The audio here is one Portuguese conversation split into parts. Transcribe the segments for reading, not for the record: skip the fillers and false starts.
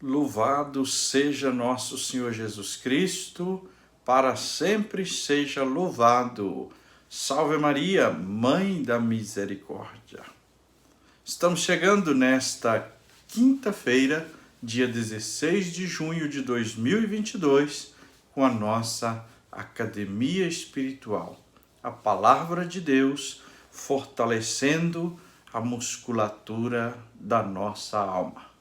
Louvado seja nosso Senhor Jesus Cristo, para sempre seja louvado. Salve Maria, Mãe da Misericórdia. Estamos chegando nesta quinta-feira, dia 16 de junho de 2022, com a nossa Academia Espiritual. A Palavra de Deus fortalecendo a musculatura da nossa alma.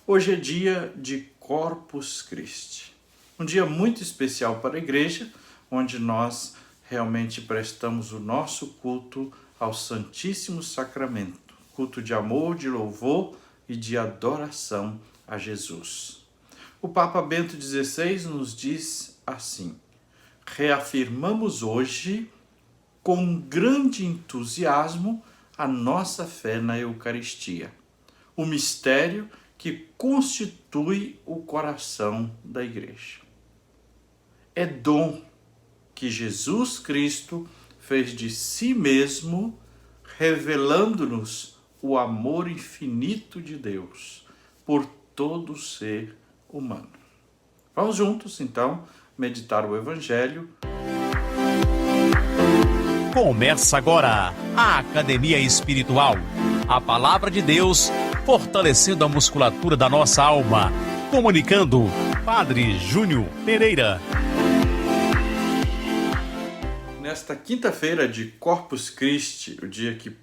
Hoje é dia de Corpus Christi, um dia muito especial para a igreja, onde nós realmente prestamos o nosso culto ao Santíssimo Sacramento, culto de amor, de louvor e de adoração a Jesus. O Papa Bento XVI nos diz assim: reafirmamos hoje com grande entusiasmo a nossa fé na Eucaristia, o mistério que constitui o coração da igreja. É dom que Jesus Cristo fez de si mesmo, revelando-nos o amor infinito de Deus por todo ser humano. Vamos juntos, então, meditar o Evangelho. Começa agora a Academia Espiritual, a Palavra de Deus fortalecendo a musculatura da nossa alma. Comunicando, Padre Júnior Pereira. Nesta quinta-feira de Corpus Christi, o dia que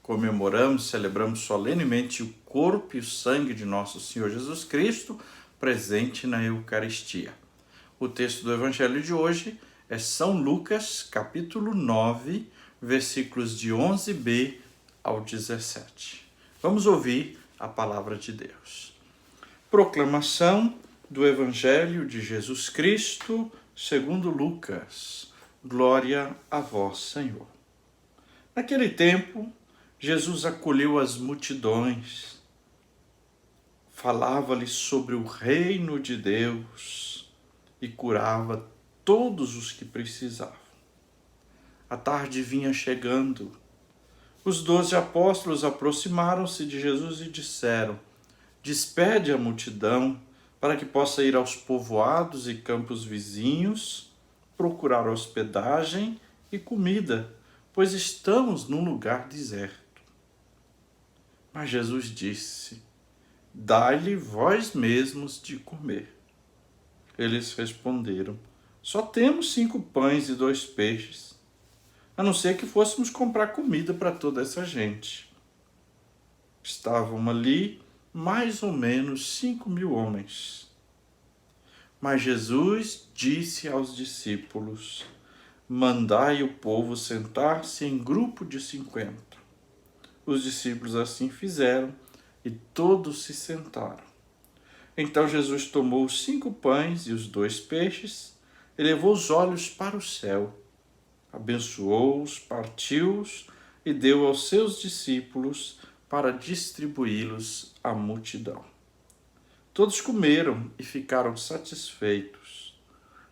comemoramos, celebramos solenemente o corpo e o sangue de nosso Senhor Jesus Cristo, presente na Eucaristia. O texto do Evangelho de hoje é São Lucas, capítulo 9, versículos de 11b ao 17. Vamos ouvir a palavra de Deus. Proclamação do Evangelho de Jesus Cristo, segundo Lucas. Glória a vós, Senhor. Naquele tempo, Jesus acolheu as multidões, falava-lhes sobre o reino de Deus e curava todos os que precisavam. A tarde vinha chegando. Os 12 apóstolos aproximaram-se de Jesus e disseram: despede a multidão para que possa ir aos povoados e campos vizinhos, procurar hospedagem e comida, pois estamos num lugar deserto. Mas Jesus disse: dai-lhe vós mesmos de comer. Eles responderam: só temos 5 pães e 2 peixes, a não ser que fôssemos comprar comida para toda essa gente. Estavam ali mais ou menos 5.000 homens. Mas Jesus disse aos discípulos: mandai o povo sentar-se em grupo de 50. Os discípulos assim fizeram e todos se sentaram. Então Jesus tomou os 5 pães e os 2 peixes, elevou os olhos para o céu, abençoou-os, partiu-os e deu aos seus discípulos para distribuí-los à multidão. Todos comeram e ficaram satisfeitos,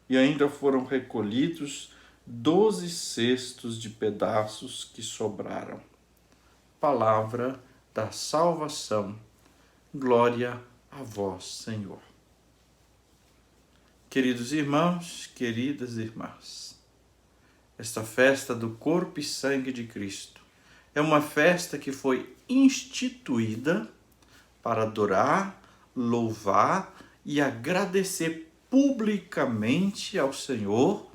e ainda foram recolhidos 12 cestos de pedaços que sobraram. Palavra da salvação. Glória a vós, Senhor. Queridos irmãos, queridas irmãs, esta festa do corpo e sangue de Cristo é uma festa que foi instituída para adorar, louvar e agradecer publicamente ao Senhor,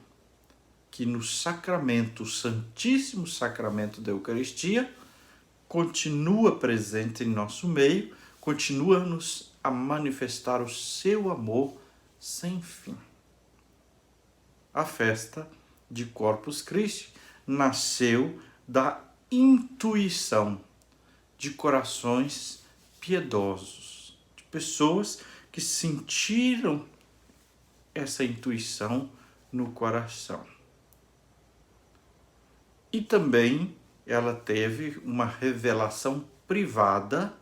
que no sacramento, o Santíssimo Sacramento da Eucaristia, continua presente em nosso meio, continua-nos a manifestar o seu amor sem fim. A festa de Corpus Christi nasceu da intuição de corações piedosos, de pessoas que sentiram essa intuição no coração. E também ela teve uma revelação privada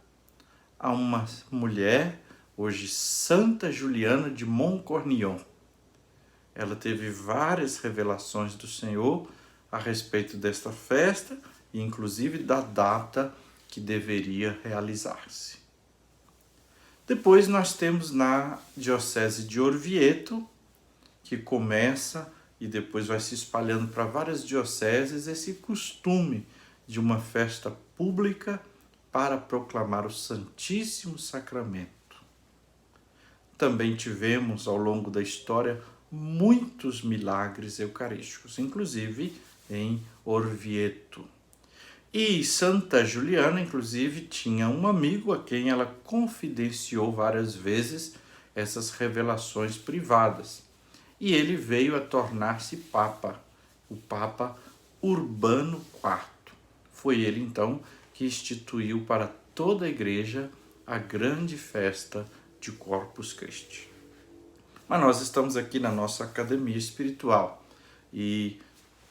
a uma mulher, hoje Santa Juliana de Montcornillon. Ela teve várias revelações do Senhor a respeito desta festa e inclusive da data que deveria realizar-se. Depois nós temos na Diocese de Orvieto, que começa e depois vai se espalhando para várias dioceses, esse costume de uma festa pública para proclamar o Santíssimo Sacramento. Também tivemos, ao longo da história, muitos milagres eucarísticos, inclusive em Orvieto. E Santa Juliana, inclusive, tinha um amigo a quem ela confidenciou várias vezes essas revelações privadas. E ele veio a tornar-se Papa, o Papa Urbano IV. Foi ele, então, que instituiu para toda a Igreja a grande festa de Corpus Christi. Mas nós estamos aqui na nossa academia espiritual e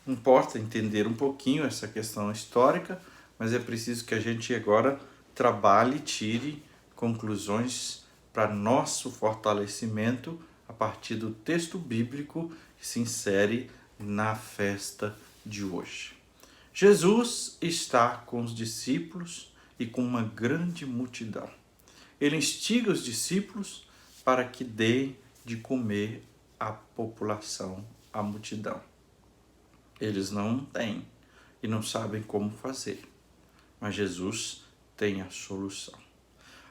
importa entender um pouquinho essa questão histórica, mas é preciso que a gente agora trabalhe e tire conclusões para nosso fortalecimento a partir do texto bíblico que se insere na festa de hoje. Jesus está com os discípulos e com uma grande multidão. Ele instiga os discípulos para que deem de comer à população, à multidão. Eles não têm e não sabem como fazer, mas Jesus tem a solução.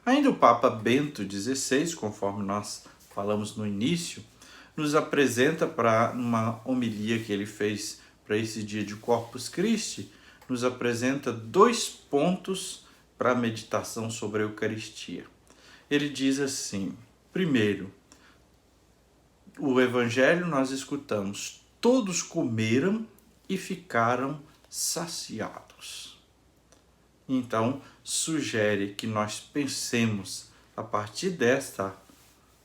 Ainda o Papa Bento XVI, conforme nós falamos no início, nos apresenta para uma homilia que ele fez para esse dia de Corpus Christi, nos apresenta 2 pontos para a meditação sobre a Eucaristia. Ele diz assim: primeiro, o Evangelho nós escutamos, todos comeram e ficaram saciados. Então, sugere que nós pensemos, a partir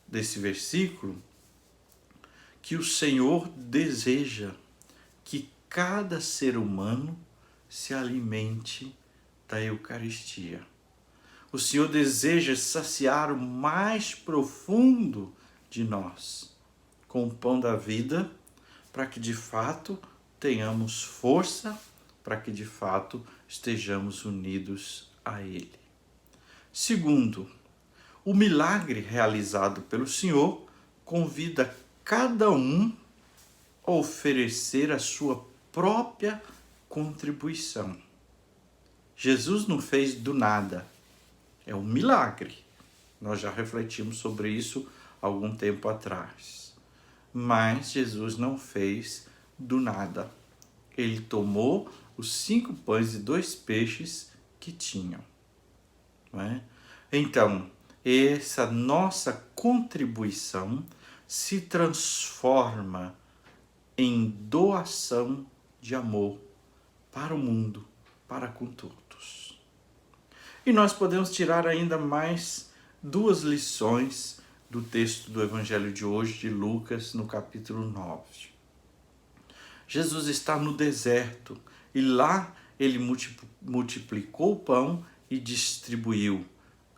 desse versículo, que o Senhor deseja que cada ser humano se alimente da Eucaristia. O Senhor deseja saciar o mais profundo de nós com o pão da vida, para que de fato tenhamos força, para que de fato estejamos unidos a Ele. Segundo, o milagre realizado pelo Senhor convida cada um a oferecer a sua própria contribuição. Jesus não fez do nada, é um milagre. Nós já refletimos sobre isso há algum tempo atrás. Mas Jesus não fez do nada. Ele tomou os 5 pães e 2 peixes que tinham. Não é? Então, essa nossa contribuição se transforma em doação de amor para o mundo, para com todos. E nós podemos tirar ainda mais 2 lições do texto do Evangelho de hoje, de Lucas, no capítulo 9. Jesus está no deserto e lá ele multiplicou o pão e distribuiu,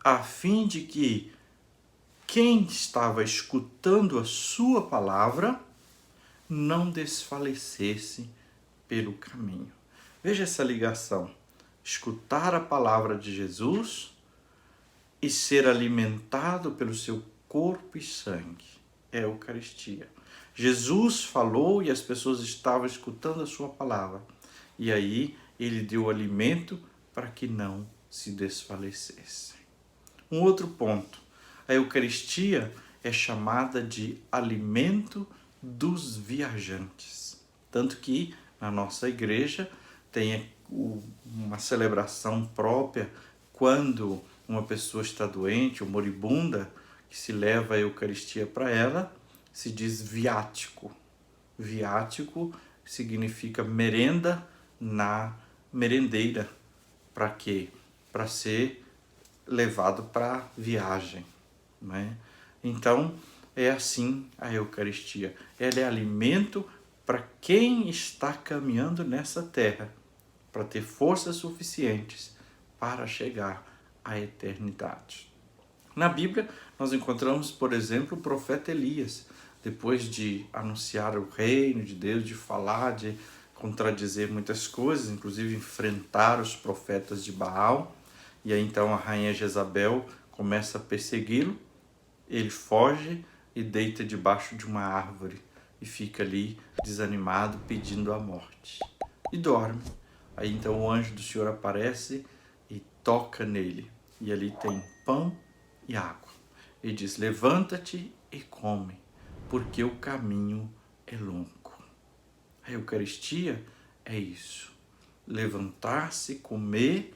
a fim de que quem estava escutando a sua palavra não desfalecesse pelo caminho. Veja essa ligação. Escutar a palavra de Jesus e ser alimentado pelo seu corpo e sangue. É a Eucaristia. Jesus falou e as pessoas estavam escutando a sua palavra. E aí ele deu alimento para que não se desfalecessem. Um outro ponto. A Eucaristia é chamada de alimento dos viajantes. Tanto que na nossa igreja tem uma celebração própria quando uma pessoa está doente ou moribunda, que se leva a Eucaristia para ela, se diz viático. Viático significa merenda na merendeira. Para quê? Para ser levado para viagem. Não é? Então, é assim a Eucaristia. Ela é alimento para quem está caminhando nessa terra, para ter forças suficientes para chegar à eternidade. Na Bíblia, nós encontramos, por exemplo, o profeta Elias, depois de anunciar o reino de Deus, de falar, de contradizer muitas coisas, inclusive enfrentar os profetas de Baal. E aí então a rainha Jezabel começa a persegui-lo, ele foge e deita debaixo de uma árvore e fica ali desanimado, pedindo a morte. E dorme. Aí então o anjo do Senhor aparece e toca nele. E ali tem pão e água. E diz: levanta-te e come, porque o caminho é longo. A Eucaristia é isso. Levantar-se, comer,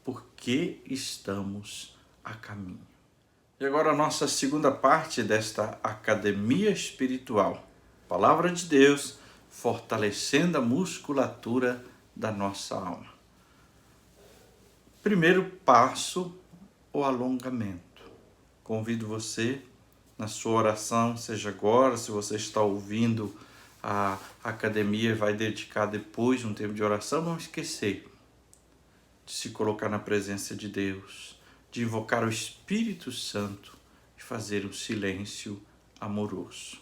porque estamos a caminho. E agora a nossa segunda parte desta academia espiritual. Palavra de Deus, fortalecendo a musculatura da nossa alma. Primeiro passo, o alongamento. Convido você, na sua oração, seja agora, se você está ouvindo a academia, vai dedicar depois um tempo de oração, não esquecer de se colocar na presença de Deus, de invocar o Espírito Santo e fazer um silêncio amoroso.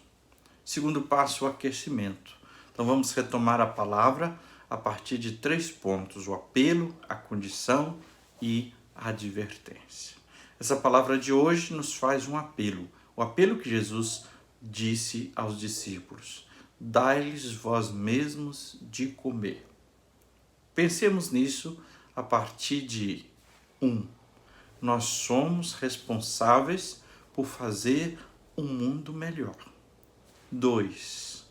Segundo passo, o aquecimento. Então vamos retomar a palavra a partir de 3 pontos: o apelo, a condição e a advertência. Essa palavra de hoje nos faz um apelo, o apelo que Jesus disse aos discípulos: dai-lhes vós mesmos de comer. Pensemos nisso a partir de 1. Nós somos responsáveis por fazer um mundo melhor. 2.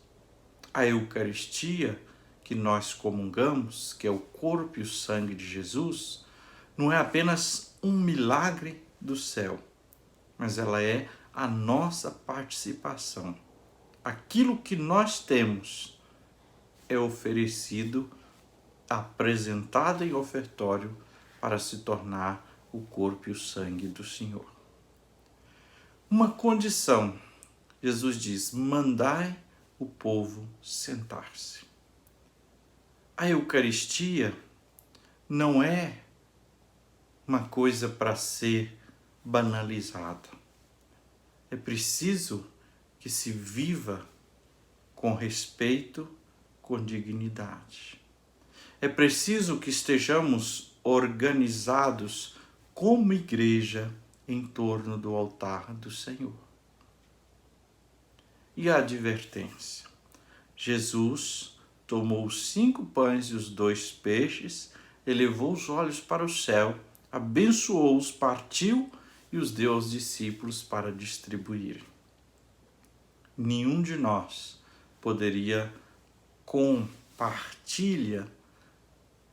A Eucaristia que nós comungamos, que é o corpo e o sangue de Jesus, não é apenas um milagre do céu, mas ela é a nossa participação. Aquilo que nós temos é oferecido, apresentado em ofertório para se tornar o corpo e o sangue do Senhor. Uma condição, Jesus diz: mandai o povo sentar-se. A Eucaristia não é uma coisa para ser banalizada. É preciso que se viva com respeito, com dignidade. É preciso que estejamos organizados como igreja em torno do altar do Senhor. E a advertência: Jesus tomou os 5 pães e os 2 peixes, elevou os olhos para o céu, abençoou-os, partiu e os deu aos discípulos para distribuírem. Nenhum de nós poderia, com partilha,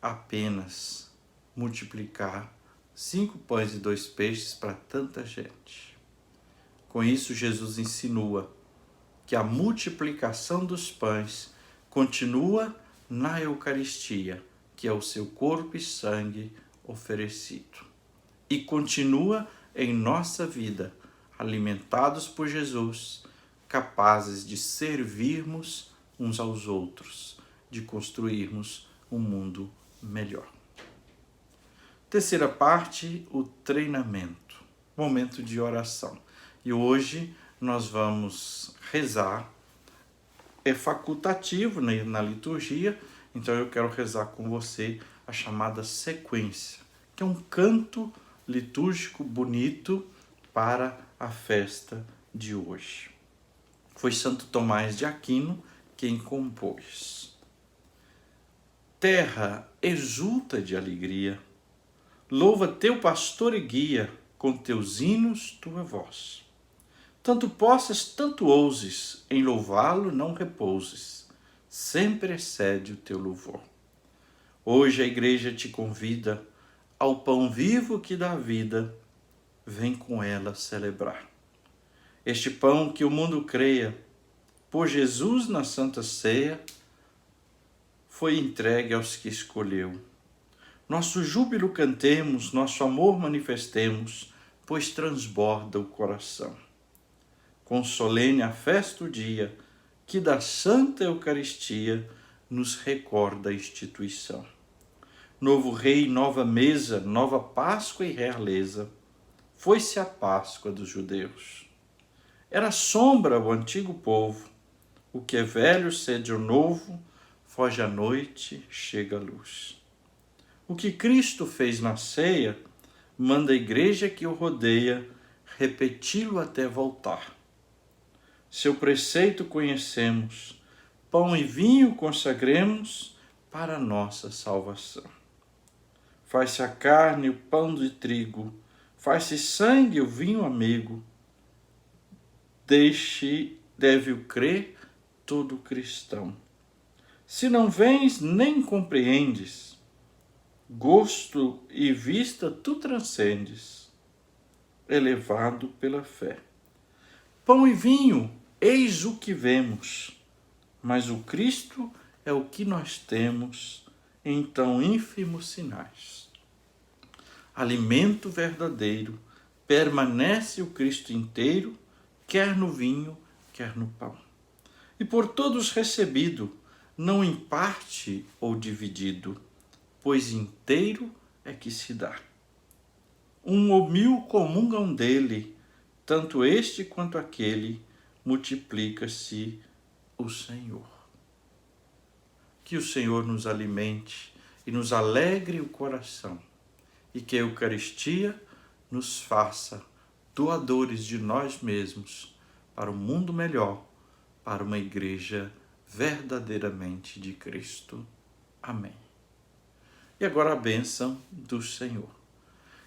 apenas multiplicar 5 pães e 2 peixes para tanta gente. Com isso, Jesus insinua que a multiplicação dos pães continua na Eucaristia, que é o seu corpo e sangue oferecido. E continua em nossa vida, alimentados por Jesus, capazes de servirmos uns aos outros, de construirmos um mundo melhor. Terceira parte, o treinamento, momento de oração. E hoje nós vamos rezar, é facultativo na liturgia, então eu quero rezar com você a chamada sequência, que é um canto litúrgico bonito para a festa de hoje. Foi Santo Tomás de Aquino quem compôs. Terra, exulta de alegria, louva teu pastor e guia, com teus hinos tua voz. Tanto possas, tanto ouses, em louvá-lo não repouses, sempre excede o teu louvor. Hoje a igreja te convida ao pão vivo que dá vida, vem com ela celebrar. Este pão que o mundo creia, por Jesus na Santa Ceia, foi entregue aos que escolheu. Nosso júbilo cantemos, nosso amor manifestemos, pois transborda o coração. Com solene a festa o dia, que da Santa Eucaristia nos recorda a instituição. Novo rei, nova mesa, nova Páscoa e realeza, foi-se a Páscoa dos judeus. Era sombra o antigo povo, o que é velho cede o novo, foge a noite, chega a luz. O que Cristo fez na ceia, manda a igreja que o rodeia repeti-lo até voltar. Seu preceito conhecemos, pão e vinho consagremos para a nossa salvação. Faz-se a carne, o pão de trigo, faz-se sangue, o vinho amigo. Deve-o crer todo cristão. Se não vens, nem compreendes, gosto e vista tu transcendes, elevado pela fé. Pão e vinho, eis o que vemos, mas o Cristo é o que nós temos em tão ínfimos sinais. Alimento verdadeiro, permanece o Cristo inteiro, quer no vinho, quer no pão. E por todos recebido, não em parte ou dividido, pois inteiro é que se dá. 1 ou 1000 comungam dele, tanto este quanto aquele, multiplica-se o Senhor. Que o Senhor nos alimente e nos alegre o coração, e que a Eucaristia nos faça doadores de nós mesmos para um mundo melhor, para uma igreja verdadeiramente de Cristo. Amém. E agora a bênção do Senhor.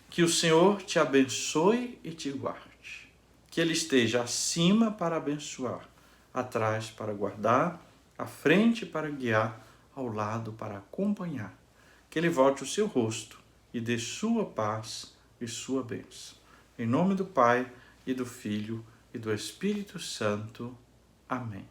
Que o Senhor te abençoe e te guarde. Que Ele esteja acima para abençoar, atrás para guardar, à frente para guiar, ao lado para acompanhar. Que Ele volte o seu rosto e dê sua paz e sua bênção. Em nome do Pai, e do Filho, e do Espírito Santo. Amém.